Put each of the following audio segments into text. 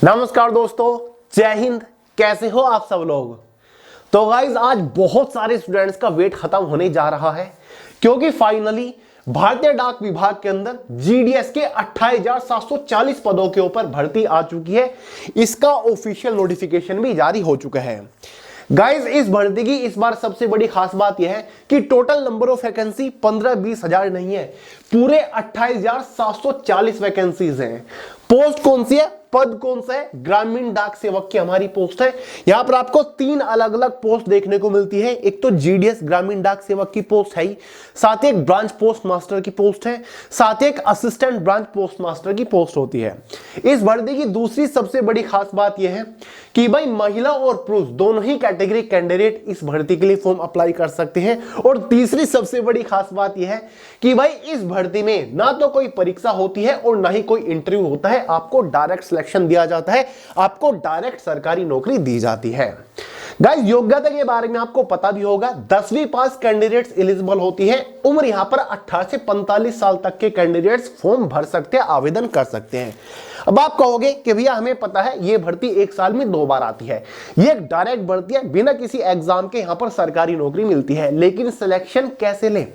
नमस्कार दोस्तों, जय हिंद। कैसे हो आप सब लोग। तो गाइज आज बहुत सारे स्टूडेंट्स का वेट खत्म होने जा रहा है क्योंकि फाइनली भारतीय डाक विभाग के अंदर जीडीएस के 28,740 पदों के ऊपर भर्ती आ चुकी है। इसका ऑफिशियल नोटिफिकेशन भी जारी हो चुका है। गाइज इस भर्ती की इस बार सबसे बड़ी खास बात यह है कि टोटल नंबर ऑफ वैकेंसी 15-20 हजार नहीं है, पूरे 28,740 वैकेंसीज हैं। पोस्ट कौन सी है, पद कौन सा है, ग्रामीण डाक सेवक की हमारी पोस्ट है। यहां पर आपको 3 अलग अलग पोस्ट देखने को मिलती है। एक तो जीडीएस ग्रामीण डाक सेवक की पोस्ट है, साथ ही एक ब्रांच पोस्ट मास्टर की पोस्ट है, साथ ही एक असिस्टेंट ब्रांच पोस्ट मास्टर की पोस्ट होती है। इस भर्ती की दूसरी सबसे बड़ी खास बात यह है कि भाई महिला और पुरुष दोनों ही कैटेगरी कैंडिडेट इस भर्ती के लिए फॉर्म अप्लाई कर सकते हैं। और तीसरी सबसे बड़ी खास बात यह है कि भाई इस भर्ती में ना तो कोई परीक्षा होती है और ना ही कोई इंटरव्यू होता है, आपको डायरेक्ट सिलेक्शन दिया जाता है, आपको डायरेक्ट सरकारी नौकरी दी जाती है। गाइस योग्यता के बारे में आपको पता भी होगा, 10वीं पास कैंडिडेट्स एलिजिबल होती है। उम्र यहां पर 18 से 45 साल तक के कैंडिडेट्स फॉर्म भर सकते हैं, आवेदन कर सकते हैं। अब आप कहोगे कि भैया हमें पता है ये भर्ती 1 साल में 2 बार आती है, ये एक डायरेक्ट भर्ती है, बिना किसी एग्जाम के यहां पर सरकारी नौकरी मिलती है। लेकिन सिलेक्शन कैसे लें,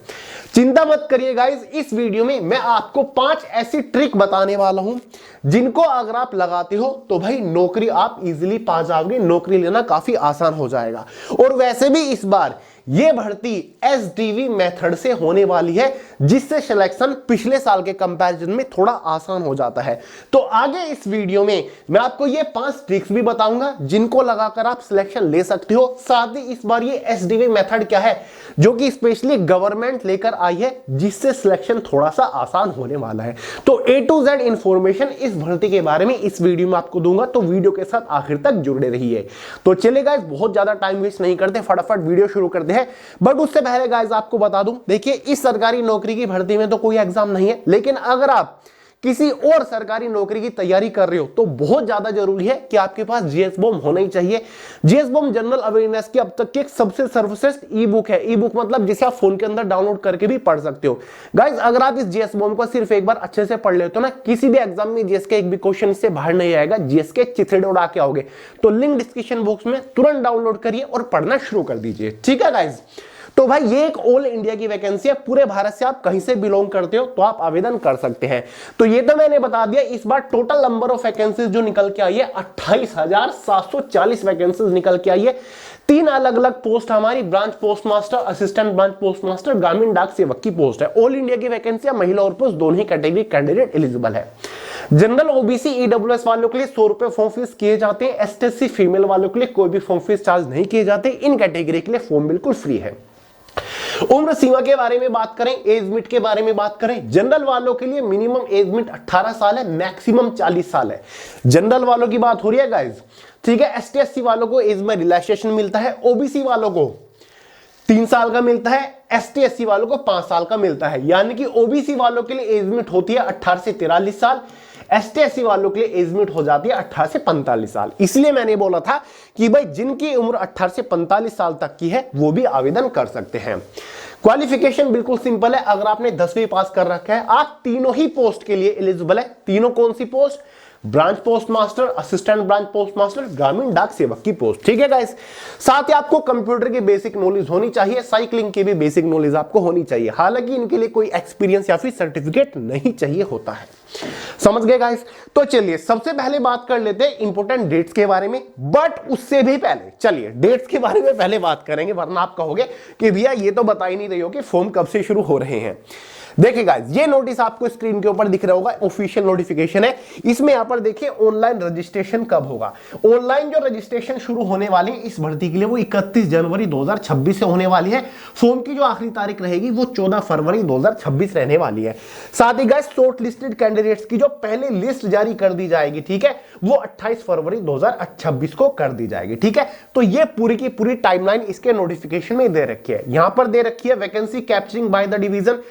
चिंता मत करिए गाइस, इस वीडियो में मैं आपको 5 ऐसी ट्रिक बताने वाला हूं जिनको अगर आप लगाते हो तो भाई नौकरी आप इजीली पा जाओगे, नौकरी लेना काफी आसान हो जाएगा। और वैसे भी इस बार ये भर्ती एसडीवी मेथड से होने वाली है, जिससे सिलेक्शन पिछले साल के कंपैरिजन में थोड़ा आसान हो जाता है। तो आगे इस वीडियो में मैं आपको ये 5 ट्रिक्स भी बताऊंगा जिनको लगाकर आप सिलेक्शन ले सकते हो। साथ ही इस बार ये एसडीवी मेथड क्या है जो कि स्पेशली गवर्नमेंट लेकर आई है, जिससे सिलेक्शन थोड़ा सा आसान होने वाला है। तो ए टू जेड इंफॉर्मेशन इस भर्ती के बारे में इस वीडियो में आपको दूंगा, तो वीडियो के साथ आखिर तक जुड़े रहिए। तो चलिए गाइस बहुत ज्यादा टाइम वेस्ट नहीं करते, फटाफट वीडियो शुरू करते हैं। बट उससे पहले गाइस आपको बता दूं, देखिए इस सरकारी नौकरी की भर्ती में तो कोई एग्जाम नहीं है, लेकिन अगर आप किसी और सरकारी नौकरी की तैयारी कर रहे हो तो बहुत ज्यादा जरूरी है कि आपके पास जीएसबॉम होना ही चाहिए। जीएसबॉम जनरल अवेयरनेस की अब तक की एक सबसे सर्वश्रेष्ठ ई बुक है। ई बुक मतलब जिसे आप फोन के अंदर डाउनलोड करके भी पढ़ सकते हो। गाइस अगर आप इस जीएसबॉम को सिर्फ एक बार अच्छे से पढ़ लेते हो ना, किसी भी एग्जाम में जीएस के एक भी क्वेश्चन से बाहर नहीं आएगा, जीएस के चिथड़े उड़ा के आओगे। तो लिंक डिस्क्रिप्शन बॉक्स में तुरंत डाउनलोड करिए और पढ़ना शुरू कर दीजिए, ठीक है गाइस। तो भाई ये एक ऑल इंडिया की वैकेंसी है, पूरे भारत से आप कहीं से बिलोंग करते हो तो आप आवेदन कर सकते हैं। तो ये तो मैंने बता दिया। इस बार टोटल नंबर ऑफ वैकेंसीज जो निकल के आई है 28,740 वैकेंसीज निकल के आई है। 3 अलग अलग पोस्ट हमारी branch post master, assistant branch post master, ग्रामीण डाक सेवक की पोस्ट है। ऑल इंडिया की वैकेंसी है, महिला और पुरुष दोनों ही कैटेगरी कैंडिडेट एलिजिबल है। जनरल ओबीसी ईडब्ल्यूएस वालों के लिए 100 रुपए फॉर्म फीस किए जाते हैं। एसटीएससी फीमेल वालों के लिए कोई भी फॉर्म फीस चार्ज नहीं किए जाते। इन कैटेगरी के लिए फॉर्म बिल्कुल फ्री है। उम्र सीमा के बारे में बात करें, एज मिट के बारे में बात करें, जनरल वालों के लिए मिनिमम एज मिट 18 साल है, मैक्सिमम 40 साल है। जनरल वालों की बात हो रही है गाइस, ठीक है। एसटीएससी वालों को एज में रिलैक्सेशन मिलता है, ओबीसी वालों को 3 साल का मिलता है, एसटीएससी वालों को 5 साल का मिलता है। यानी कि ओबीसी वालों के लिए एज मिट होती है 18 से 43 साल, एसटीएससी वालों के लिए एज मिट हो जाती है 18 से 45 साल। इसलिए मैंने बोला था कि भाई जिनकी उम्र 18 से 45 साल तक की है वो भी आवेदन कर सकते हैं। क्वालिफिकेशन बिल्कुल सिंपल है, अगर आपने 10वीं पास कर रखा है आप तीनों ही पोस्ट के लिए एलिजिबल है। तीनों कौन सी post, branch post master, assistant branch post master, ग्रामीण डाक सेवक की पोस्ट, ठीक है गाइस। साथ ही आपको कंप्यूटर की बेसिक नॉलेज होनी चाहिए, साइकिलिंग की भी बेसिक नॉलेज आपको होनी चाहिए। हालांकि इनके लिए कोई एक्सपीरियंस या फिर सर्टिफिकेट नहीं चाहिए होता है, समझ गए गाइस। तो चलिए सबसे पहले बात कर लेते हैं इंपॉर्टेंट डेट्स के बारे में। बट उससे भी पहले चलिए डेट्स के बारे में पहले बात करेंगे, वरना आप कहोगे कि भैया ये तो बता ही नहीं रही हो कि फॉर्म कब से शुरू हो रहे हैं। देखिए गाइस ये नोटिस आपको स्क्रीन के ऊपर दिख रहा होगा, ऑफिशियल नोटिफिकेशन है। इसमें यहां पर देखिए ऑनलाइन रजिस्ट्रेशन कब होगा। ऑनलाइन जो रजिस्ट्रेशन शुरू होने वाली है इस भर्ती के लिए वो 31 जनवरी 2026 से होने वाली है। फॉर्म की जो आखिरी तारीख रहेगी वो 14 फरवरी 2026 रहने वाली है। साथ ही गाइस शॉर्ट लिस्टेड कैंडिडेट्स की जो पहले लिस्ट जारी कर दी जाएगी, ठीक है, वो 28 फरवरी 2026 को कर दी जाएगी, ठीक है। तो ये पूरी की पूरी टाइमलाइन इसके नोटिफिकेशन में दे रखी है। यहां पर दे रखी है vacancy capturing by the division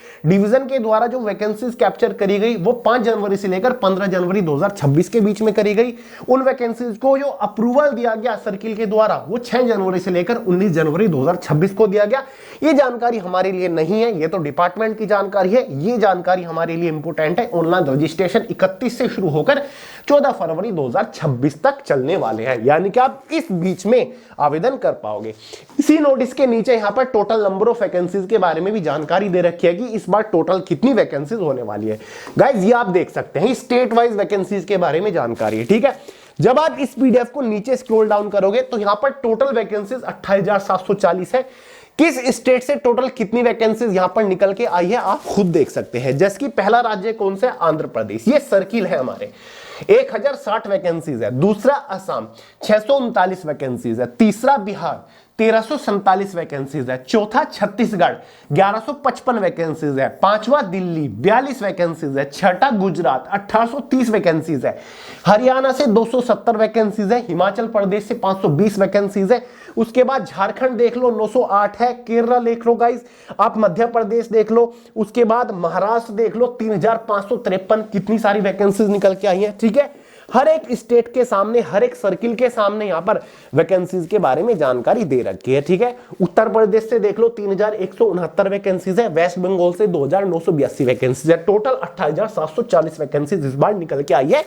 के द्वारा जो वैकेंसीज कैप्चर करी गई वो 5 जनवरी से लेकर 15 जनवरी 2026 के बीच में करी गई। उन वैकेंसीज को जो अप्रूवल दिया गया सर्किल के द्वारा वो 6 जनवरी से लेकर 19 जनवरी 2026 को दिया गया। ये जानकारी हमारे लिए नहीं है, ये तो डिपार्टमेंट की जानकारी है। ये जानकारी हमारे लिए इंपोर्टेंट है। ऑनलाइन रजिस्ट्रेशन 31 से शुरू होकर 14 फरवरी 2026 तक चलने वाले हैं, यानी कि आप इस बीच में आवेदन कर पाओगे। इसी नोटिस के नीचे यहां पर टोटल नंबर ऑफ वैकेंसीज के बारे में भी जानकारी दे रखी है कि इस बार टोटल कितनी वैकेंसीज होने वाली है। गाइस ये आप देख सकते हैं स्टेट वाइज वैकेंसीज के बारे में जानकारी है, ठीक है। जब आप इस पीडीएफ को नीचे स्क्रॉल डाउन करोगे तो यहां पर टोटल वैकेंसीज 28,740 है। किस स्टेट से टोटल कितनी वैकेंसीज यहां पर निकल के आई है आप खुद देख सकते हैं। जैसे कि पहला राज्य कौन सा है, आंध्र प्रदेश, ये सर्किल है हमारे, 1060 वैकेंसीज है। दूसरा असम 639 वैकेंसीज है। तीसरा बिहार 1347 वैकेंसीज है। चौथा छत्तीसगढ़ 1155 वैकेंसीज है। पांचवा दिल्ली 42 वैकेंसीज है। छठा गुजरात 1830 वैकेंसीज है। हरियाणा से 270 वैकेंसीज है। हिमाचल प्रदेश से 520 वैकेंसीज है। उसके बाद झारखंड देख लो 908 है। केरला देख लो गाइस, आप मध्य प्रदेश देख लो। उसके बाद महाराष्ट्र देख लो 3553, कितनी सारी वैकेंसीज निकल के आई है, ठीक है। हर एक स्टेट के सामने, हर एक सर्किल के सामने यहां पर वैकेंसीज के बारे में जानकारी दे रखी है, ठीक है। उत्तर प्रदेश से देख लो 3169 वैकेंसीज है। वेस्ट बंगाल से 2982 वैकेंसीज है। टोटल 28,740 वैकेंसीज इस बार निकल के आई है।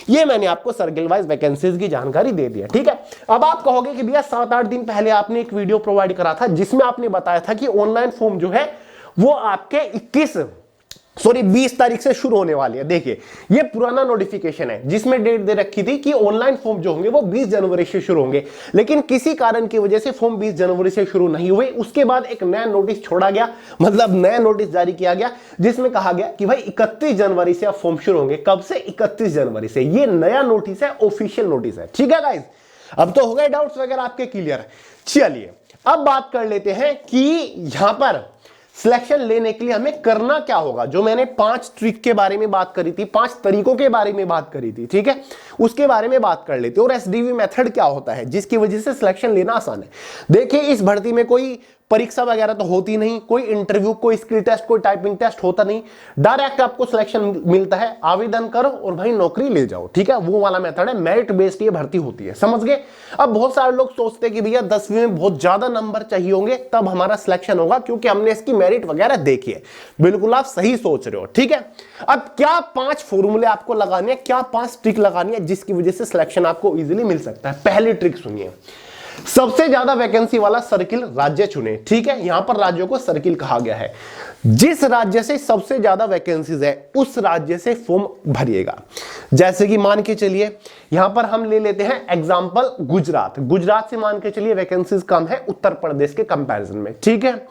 ये मैंने आपको सर्किल वाइज वैकेंसीज की जानकारी दे दी है, ठीक है। अब आप कहोगे कि भैया 7-8 दिन पहले आपने एक वीडियो प्रोवाइड करा था जिसमें आपने बताया था कि ऑनलाइन फॉर्म जो है वो आपके 20 तारीख से शुरू होने वाली है। देखिए ये पुराना नोटिफिकेशन है जिसमें डेट दे रखी थी कि ऑनलाइन फॉर्म जो होंगे वो 20 जनवरी से शुरू होंगे, लेकिन किसी कारण की वजह से फॉर्म 20 जनवरी से शुरू नहीं हुए। उसके बाद एक नया नोटिस छोड़ा गया, मतलब नया नोटिस जारी किया गया जिसमें कहा गया कि भाई 31 जनवरी से अब फॉर्म शुरू होंगे। कब से? 31 जनवरी से। ये नया नोटिस है, ऑफिशियल नोटिस है, ठीक है गाइस। अब तो हो गए डाउट्स वगैरह आपके क्लियर। चलिए अब बात कर लेते हैं कि यहां पर सिलेक्शन लेने के लिए हमें करना क्या होगा। जो मैंने 5 ट्रिक के बारे में बात करी थी, 5 तरीकों के बारे में बात करी थी, ठीक है, उसके बारे में बात कर लेते हैं। और एसडीवी मेथड क्या होता है जिसकी वजह से सिलेक्शन लेना आसान है। देखिए इस भर्ती में कोई परीक्षा वगैरह तो होती नहीं, कोई इंटरव्यू, कोई स्किल टेस्ट, कोई टाइपिंग टेस्ट होता नहीं। डायरेक्ट आपको सिलेक्शन मिलता है, आवेदन करो और भाई नौकरी ले जाओ, ठीक है। वो वाला मेथड है, मेरिट बेस्ड ये भर्ती होती है, समझ गए। अब बहुत सारे लोग सोचते हैं कि भैया 10वीं में बहुत ज्यादा नंबर चाहिए होंगे तब हमारा सिलेक्शन होगा क्योंकि हमने इसकी मेरिट वगैरह देखी है। बिल्कुल आप सही सोच रहे हो, ठीक है। अब क्या 5 फॉर्मूले आपको लगाने हैं, क्या 5 ट्रिक लगानी है जिसकी वजह से सिलेक्शन आपको इजीली मिल सकता है। पहली ट्रिक सुनिए, सबसे ज्यादा वैकेंसी वाला सर्किल राज्य चुने, ठीक है। यहां पर राज्यों को सर्किल कहा गया है। जिस राज्य से सबसे ज्यादा वैकेंसीज है उस राज्य से फॉर्म भरिएगा। जैसे कि मान के चलिए यहां पर हम ले लेते हैं एग्जांपल गुजरात। गुजरात से मान के चलिए वैकेंसीज कम है उत्तर प्रदेश के कंपैरिजन में, ठीक है।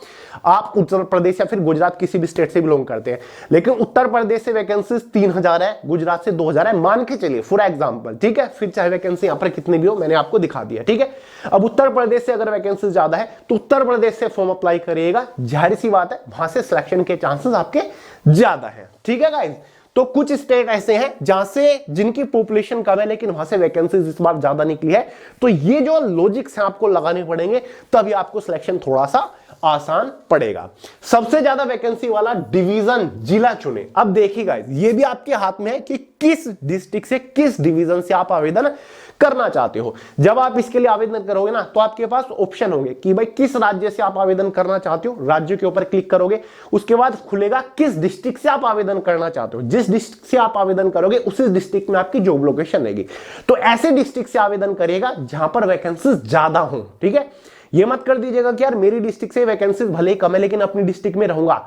आप उत्तर प्रदेश या फिर गुजरात किसी भी स्टेट से बिलोंग करते हैं, लेकिन उत्तर प्रदेश से वैकेंसीज 3000 है, गुजरात से 2000 है, मान के चलिए फॉर एग्जांपल, ठीक है। फिर चाहे वैकेंसी यहां पर कितनी भी हो मैंने आपको दिखा दिया, ठीक है। अब उत्तर प्रदेश से अगर वैकेंसी ज्यादा है तो उत्तर प्रदेश से फॉर्म अप्लाई करिएगा, जाहिर सी बात है वहां से सिलेक्शन के चांसेस आपके ज्यादा हैं, ठीक है गाइस। तो कुछ स्टेट ऐसे हैं जहां से जिनकी पॉपुलेशन कम है लेकिन वहां से वैकेंसीज इस बार ज्यादा निकली है। तो ये जो लॉजिक्स हैं आपको लगाने पड़ेंगे तभी आपको सिलेक्शन थोड़ा सा आसान पड़ेगा। सबसे ज्यादा वैकेंसी वाला डिवीजन जिला चुने। अब देखिए गाइस ये भी आपके हाथ में है कि किस डिस्ट्रिक्ट से, किस डिवीजन से आप आवेदन करना चाहते हो। जब आप इसके लिए आवेदन करोगे ना तो आपके पास ऑप्शन होंगे कि भाई किस राज्य से आप आवेदन करना चाहते हो। राज्य के ऊपर क्लिक करोगे, उसके बाद खुलेगा किस डिस्ट्रिक्ट से आप आवेदन करना चाहते हो। जिस डिस्ट्रिक्ट से आप आवेदन करोगे उसी डिस्ट्रिक्ट में आपकी जॉब लोकेशन रहेगी। तो ऐसे डिस्ट्रिक्ट से आवेदन करेगा जहां पर वैकेंसी ज्यादा हो, ठीक है। ये मत कर दीजिएगा कि यार मेरी डिस्ट्रिक्ट से वैकेंसीज भले ही कम है लेकिन अपनी डिस्ट्रिक्ट में रहूंगा।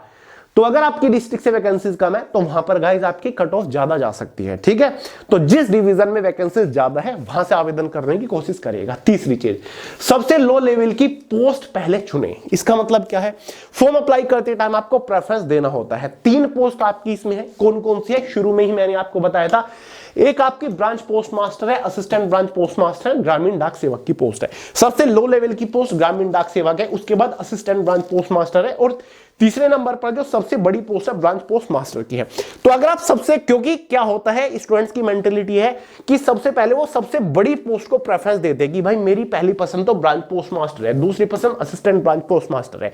तो अगर आपकी डिस्ट्रिक्ट से वैकेंसीज कम है तो वहां पर गाइस आपकी कट ऑफ ज्यादा जा सकती है, ठीक है। तो जिस डिवीजन में वैकेंसीज ज्यादा है वहां से आवेदन करने की कोशिश करिएगा। तीसरी चीज, सबसे लो लेवल की पोस्ट पहले चुने। इसका मतलब क्या है, फॉर्म अप्लाई करते टाइम आपको प्रेफरेंस देना होता है। 3 पोस्ट आपकी इसमें है। कौन कौन सी है, शुरू में ही मैंने आपको बताया था। एक आपकी ब्रांच पोस्ट मास्टर है, असिस्टेंट ब्रांच पोस्ट मास्टर है, ग्रामीण डाक सेवक की पोस्ट है। सबसे लो लेवल की पोस्ट ग्रामीण डाक सेवक है, उसके बाद असिस्टेंट ब्रांच पोस्ट मास्टर है और तीसरे नंबर पर जो सबसे बड़ी पोस्ट है ब्रांच पोस्ट मास्टर की है। तो अगर आप सबसे, क्योंकि क्या होता है स्टूडेंट्स की मेंटेलिटी है कि सबसे पहले वो सबसे बड़ी पोस्ट को प्रेफरेंस देते हैं कि भाई मेरी पहली पसंद तो ब्रांच पोस्ट मास्टर है, दूसरी पसंद असिस्टेंट ब्रांच पोस्ट मास्टर है।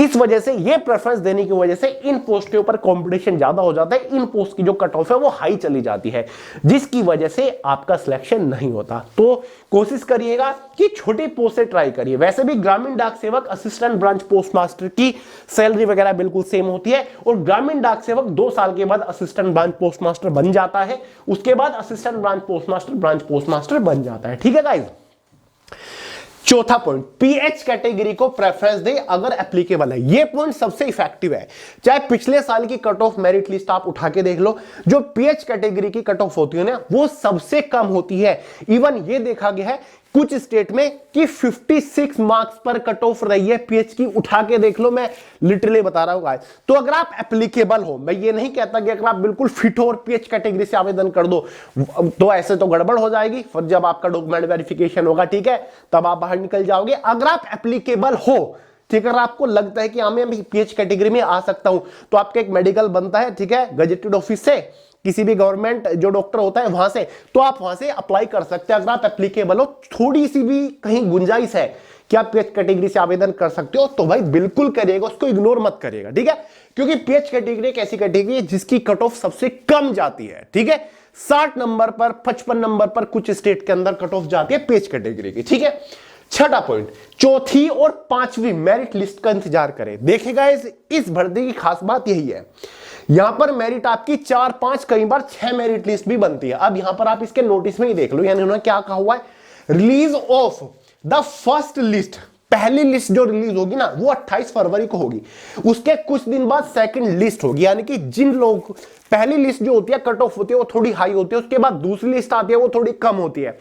इस वजह से ये प्रेफरेंस देने की वजह से इन पोस्ट के ऊपर कंपटीशन ज्यादा हो जाता है, इन पोस्ट की जो कट ऑफ है वो हाई चली जाती है। जिसकी वजह से आपका सिलेक्शन नहीं होता। तो कोशिश करिएगा कि छोटी पोस्ट से ट्राई करिए। वैसे भी ग्रामीण डाक सेवक असिस्टेंट ब्रांच पोस्ट मास्टर की सैलरी वगैरह बिल्कुल सेम होती है, और ग्रामीण डाक सेवक 2 साल के बाद असिस्टेंट ब्रांच पोस्ट मास्टर बन जाता है, उसके बाद असिस्टेंट ब्रांच पोस्ट मास्टर बन जाता है। ठीक है गाइस। चौथा पॉइंट, पीएच कैटेगरी को प्रेफरेंस दे अगर एप्लीकेबल है। यह पॉइंट सबसे इफेक्टिव है। चाहे पिछले साल की कट ऑफ मेरिट लिस्ट आप उठा के देख लो, जो पीएच कैटेगरी की कट ऑफ होती है ना, वो सबसे कम होती है। इवन ये देखा गया है कुछ स्टेट में कि 56 मार्क्स पर कट ऑफ रही है पीएच की। उठा के देख लो, मैं लिटरली बता रहा हूं गाइस। तो अगर आप एप्लीकेबल हो, मैं ये नहीं कहता कि अगर आप बिल्कुल फिट हो और पीएच कैटेगरी से आवेदन कर दो, तो ऐसे तो गड़बड़ हो जाएगी। फिर जब आपका डॉक्यूमेंट वेरिफिकेशन होगा, ठीक है, तब आप बाहर निकल जाओगे। अगर आप एप्लीकेबल हो, ठीक है, अगर आपको लगता है कि हाँ मैं पीएच कैटेगरी में आ सकता हूं, तो आपका एक मेडिकल बनता है, ठीक है, गजेटेड ऑफिस से, किसी भी गवर्नमेंट जो डॉक्टर होता है वहां से, तो आप वहां से अप्लाई कर सकते हैं। अगर आप एप्लीकेबल हो, थोड़ी सी भी कहीं गुंजाइश है कि आप पीएच कैटेगरी से आवेदन कर सकते हो, तो भाई बिल्कुल करिएगा, उसको इग्नोर मत करिएगा। ठीक है, क्योंकि पीएच कैटेगरी एक ऐसी कैटेगरी है जिसकी कट ऑफ सबसे कम जाती है। ठीक है, 60 नंबर पर, 55 नंबर पर कुछ स्टेट के अंदर कट ऑफ जाती है पीएच कैटेगरी की। ठीक है। छठा पॉइंट, चौथी और पांचवी मेरिट लिस्ट का इंतजार करें। देखिएगा इस भर्ती की खास बात यही है, यहां पर मेरिट आपकी 4, 5, कई बार 6 मेरिट लिस्ट भी बनती है। अब यहां पर आप इसके नोटिस में ही देख लो, यानी उन्होंने क्या कहा हुआ है, release of the first list, पहली लिस्ट जो रिलीज होगी ना वो 28 फरवरी को होगी। उसके कुछ दिन बाद सेकंड लिस्ट होगी, यानी कि जिन लोग, पहली लिस्ट जो होती है कट ऑफ होती है वो थोड़ी हाई होती है, उसके बाद दूसरी लिस्ट आती है वो थोड़ी कम होती है,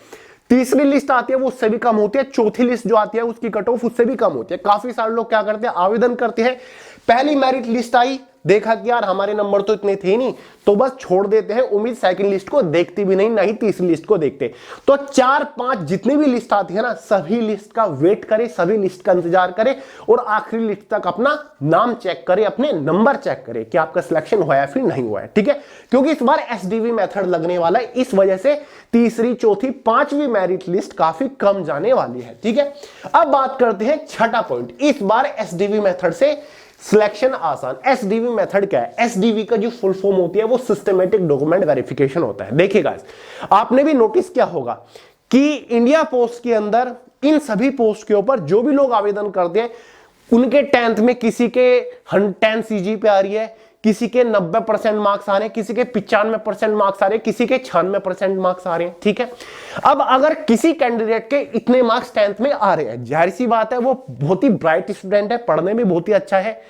तीसरी लिस्ट आती है वो उससे भी कम होती है, चौथी लिस्ट जो आती है उसकी कट ऑफ उससे भी कम होती है। काफी सारे लोग क्या करते हैं, आवेदन करते हैं, पहली मेरिट लिस्ट आई, देखा कि यार हमारे नंबर तो इतने थे नहीं, तो बस छोड़ देते हैं, उम्मीद सेकंड लिस्ट को देखती भी नहीं, ना ही तीसरी लिस्ट को देखते। तो 4, 5 जितनी भी लिस्ट आती है ना, सभी लिस्ट का वेट करें, सभी लिस्ट का इंतजार करें, और आखिरी लिस्ट तक अपना नाम चेक करें, अपने नंबर चेक करें कि आपका सिलेक्शन हुआ है फिर नहीं हुआ है। ठीक है, क्योंकि इस बार एसडीवी मेथड लगने वाला है, इस वजह से तीसरी, चौथी, पांचवी मेरिट लिस्ट काफी कम जाने वाली है। ठीक है, अब बात करते हैं छठा पॉइंट, इस बार एसडीवी मेथड से सिलेक्शन आसान। एसडीवी मेथड क्या है? एसडीवी का जो फुल फॉर्म होती है वो सिस्टमैटिक डॉक्यूमेंट वेरिफिकेशन होता है। देखिएगा, आपने भी नोटिस किया होगा कि इंडिया पोस्ट के अंदर इन सभी पोस्ट के ऊपर जो भी लोग आवेदन करते हैं, उनके 10th में किसी के 10 सीजी पे आ रही है, किसी के 90% मार्क्स आ रहे हैं, किसी के 95% मार्क्स आ रहे हैं, किसी के 96% मार्क्स आ रहे हैं। ठीक है, अब अगर किसी कैंडिडेट के इतने मार्क्स 10th में आ रहे हैं, जाहिर सी बात है वो बहुत ही ब्राइट स्टूडेंट है, पढ़ने में बहुत ही अच्छा है,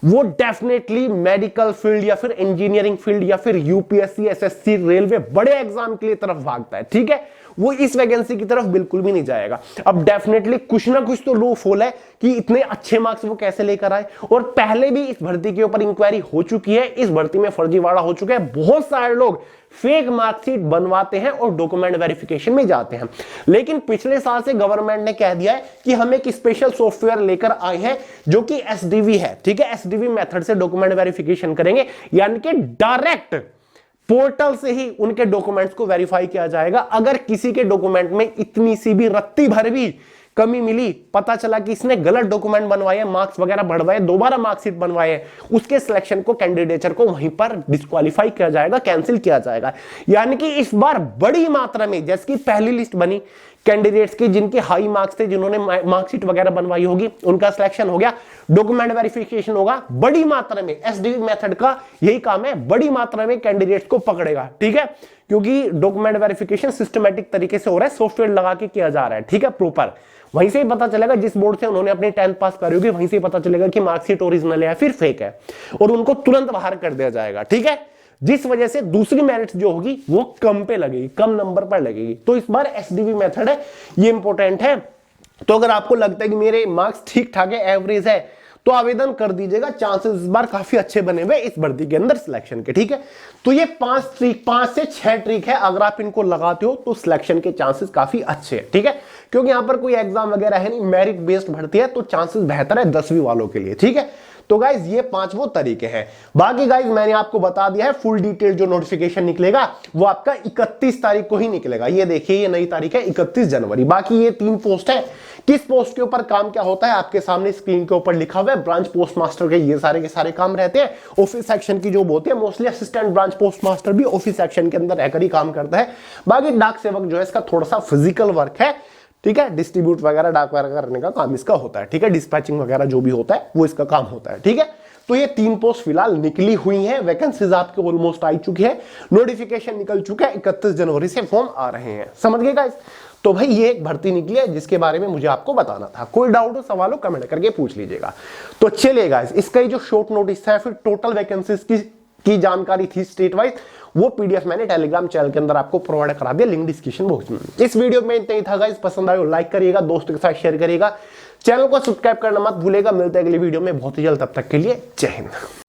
वो डेफिनेटली मेडिकल फील्ड या फिर इंजीनियरिंग फील्ड या फिर यूपीएससी, एसएससी, रेलवे, बड़े एग्जाम के लिए तरफ भागता है। ठीक है, वो इस वैकेंसी की तरफ बिल्कुल भी नहीं जाएगा। अब डेफिनेटली कुछ ना कुछ तो लो फॉल है कि इतने अच्छे मार्क्स वो कैसे लेकर आए, और पहले भी इस भर्ती के ऊपर इंक्वायरी हो चुकी है, इस भर्ती में फर्जीवाड़ा हो चुका है, बहुत सारे लोग फेक मार्कशीट बनवाते हैं और डॉक्यूमेंट वेरिफिकेशन में जाते हैं। लेकिन पिछले साल से गवर्नमेंट ने कह दिया है कि हम एक स्पेशल सॉफ्टवेयर लेकर आए हैं जो कि एसडीवी है। ठीक है, एसडीवी मेथड से डॉक्यूमेंट वेरिफिकेशन करेंगे, यानी कि डायरेक्ट पोर्टल से ही उनके डॉक्यूमेंट्स को वेरीफाई किया जाएगा। अगर किसी के डॉक्यूमेंट में इतनी सी भी रत्ती भर भी कमी मिली, पता चला कि इसने गलत डॉक्यूमेंट बनवाए, मार्क्स वगैरह बढ़वाए, दोबारा मार्कशीट बनवाए, उसके सिलेक्शन को, कैंडिडेचर को वहीं पर डिस्क्वालीफाई किया जाएगा, कैंसिल किया जाएगा। यानी कि इस बार बड़ी मात्रा में, जैसे कि पहली लिस्ट बनी कैंडिडेट्स की जिनके हाई मार्क्स थे, जिन्होंने मार्कशीट वगैरह बनवाई होगी, उनका सिलेक्शन हो गया, डॉक्यूमेंट वेरिफिकेशन होगा बड़ी मात्रा में। एसडीवी मेथड का यही काम है, बड़ी मात्रा में कैंडिडेट्स को पकड़ेगा। ठीक है, क्योंकि डॉक्यूमेंट वेरिफिकेशन सिस्टमैटिक तरीके से हो रहा है, सॉफ्टवेयर लगा के किया जा रहा है। ठीक है, प्रॉपर वहीं से ही पता चलेगा, जिस बोर्ड से उन्होंने अपनी 10th पास करी होगी वहीं से ही पता चलेगा कि मार्कशीट ओरिजिनल है फिर फेक है, और उनको तुरंत बाहर कर दिया जाएगा। ठीक है, जिस वजह से दूसरी मेरिट जो होगी वो कम पे लगेगी, कम नंबर पर लगेगी। तो इस बार एसडीवी मेथड है, ये इंपॉर्टेंट है। तो अगर आपको लगता है कि मेरे मार्क्स ठीक ठाक है, एवरेज है, तो आवेदन कर दीजिएगा, चांसेस इस बार काफी अच्छे बने हुए इस भर्ती के अंदर सिलेक्शन के। ठीक है, तो ये 5 से 6 ट्रिक है, अगर आप इनको लगाते हो तो सिलेक्शन के चांसेस काफी अच्छे हैं। ठीक है, क्योंकि यहां पर कोई एग्जाम वगैरह है नहीं, मेरिट बेस्ड भर्ती है, तो चांसेस बेहतर है 10वीं वालों के लिए। ठीक है, तो गाइज ये 5 वो तरीके हैं। बाकी गाइज मैंने आपको बता दिया है फुल डिटेल जो नोटिफिकेशन निकलेगा वो आपका 31 तारीख को ही निकलेगा। ये देखिए ये नई तारीख है 31 जनवरी। बाकी ये 3 पोस्ट है, किस पोस्ट के ऊपर काम क्या होता है आपके सामने स्क्रीन के ऊपर लिखा हुआ है। ब्रांच पोस्ट मास्टर के ये सारे के सारे काम रहते हैं। ऑफिस सेक्शन की जॉब होती है, mostly assistant branch post master भी ऑफिस सेक्शन के अंदर रहकर ही काम करता है। बाकी डाक सेवक जो है इसका थोड़ा सा फिजिकल वर्क है, ठीक है, डिस्ट्रीब्यूट वगैरह डाक वगैरह करने का काम इसका होता है, ठीक है, डिस्पैचिंग वगैरह जो भी होता है वो इसका काम होता है, ठीक है। तो ये 3 पोस्ट फिलहाल निकली हुई हैं, वैकेंसीज आपके ऑलमोस्ट आई चुकी है, नोटिफिकेशन निकल चुका है, 31 जनवरी से फॉर्म आ रहे हैं, समझ गए गाइस। तो भाई ये एक भर्ती निकली है जिसके बारे में मुझे आपको बताना था। कोई डाउट हो सवाल हो कमेंट करके पूछ लीजिएगा। तो चलिए गाइस, इसका ही जो शॉर्ट नोटिस था फिर टोटल वैकेंसीज की जानकारी थी स्टेट वाइज, वो पीडीएफ मैंने टेलीग्राम चैनल के अंदर आपको प्रोवाइड करा दिया, लिंक डिस्क्रिप्शन बॉक्स में। इस वीडियो में इतना ही था गाइस, पसंद आए लाइक करिएगा, दोस्तों के साथ शेयर करिएगा, चैनल को सब्सक्राइब करना मत भूलेगा। मिलते हैं अगली वीडियो में बहुत ही जल्द, तब तक के लिए जय हिंद।